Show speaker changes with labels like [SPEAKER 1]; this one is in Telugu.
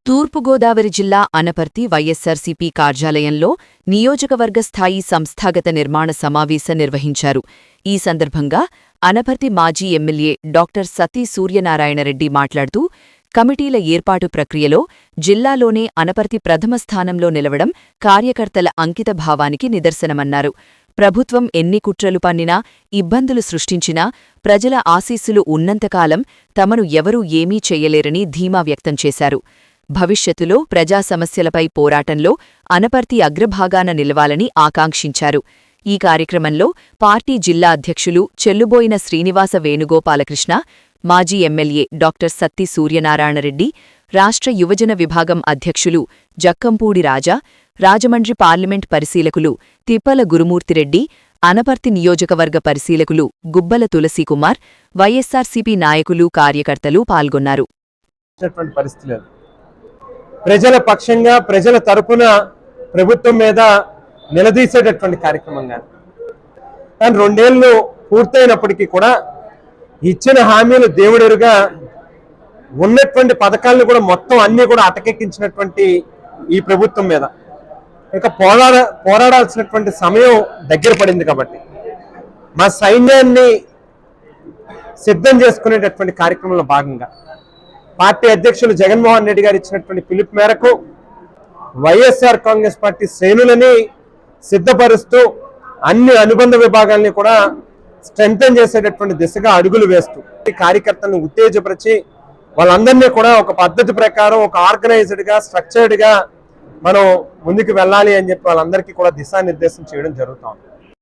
[SPEAKER 1] తూర్పుగోదావరి జిల్లా అనపర్తి వైఎస్సార్సీపీ కార్యాలయంలో నియోజకవర్గ స్థాయి సంస్థాగత నిర్మాణ సమావేశం నిర్వహించారు. ఈ సందర్భంగా అనపర్తి మాజీ ఎమ్మెల్యే డాక్టర్ సతీ సూర్యనారాయణరెడ్డి మాట్లాడుతూ, కమిటీల ఏర్పాటు ప్రక్రియలో జిల్లాలోనే అనపర్తి ప్రథమ స్థానంలో నిలవడం కార్యకర్తల అంకితభావానికి నిదర్శనమన్నారు. ప్రభుత్వం ఎన్ని కుట్రలు పన్నినా, ఇబ్బందులు సృష్టించినా ప్రజల ఆశీస్సులు ఉన్నంతకాలం తమను ఎవరూ ఏమీ చెయ్యలేరని ధీమా వ్యక్తం చేశారు. భవిష్యత్తులో ప్రజా సమస్యలపై పోరాటంలో అనపర్తి అగ్రభాగాన నిలవాలని ఆకాంక్షించారు. ఈ కార్యక్రమంలో పార్టీ జిల్లా అధ్యక్షులు చెల్లుబోయిన శ్రీనివాస వేణుగోపాలకృష్ణ, మాజీ ఎమ్మెల్యే డాక్టర్ సత్తి సూర్యనారాయణరెడ్డి, రాష్ట్ర యువజన విభాగం అధ్యక్షులు జక్కంపూడి రాజా, రాజమండ్రి పార్లమెంట్ పరిశీలకులు తిప్పల గురుమూర్తిరెడ్డి, అనపర్తి నియోజకవర్గ పరిశీలకులు గుబ్బల తులసీకుమార్, వైఎస్సార్సీపీ నాయకులు, కార్యకర్తలు పాల్గొన్నారు.
[SPEAKER 2] ప్రజల పక్షంగా ప్రజల తరపున ప్రభుత్వం మీద నిలదీసేటటువంటి కార్యక్రమంగా, కానీ 2 ఏళ్ళు పూర్తయినప్పటికీ కూడా ఇచ్చిన హామీలు దేవుడెరుగా ఉన్నటువంటి పథకాలను కూడా మొత్తం అన్ని కూడా అటకెక్కించినటువంటి ఈ ప్రభుత్వం మీద ఇక పోరాడాల్సినటువంటి సమయం దగ్గర పడింది. కాబట్టి మా సైన్యాన్ని సిద్ధం చేసుకునేటటువంటి కార్యక్రమంలో భాగంగా పార్టీ అధ్యక్షులు జగన్మోహన్ రెడ్డి గారు ఇచ్చినటువంటి పిలుపు మేరకు వైఎస్ఆర్ కాంగ్రెస్ పార్టీ శ్రేణులని సిద్ధపరుస్తూ అన్ని అనుబంధ విభాగాల్ని కూడా స్ట్రెంథెన్ చేసేటటువంటి దిశగా అడుగులు వేస్తూ కార్యకర్తలను ఉత్తేజపరిచి వాళ్ళందరినీ కూడా ఒక పద్ధతి ప్రకారం ఒక ఆర్గనైజ్డ్గా స్ట్రక్చర్డ్గా మనం ముందుకు వెళ్ళాలి అని చెప్పి వాళ్ళందరికీ కూడా దిశానిర్దేశం చేయడం జరుగుతుంది.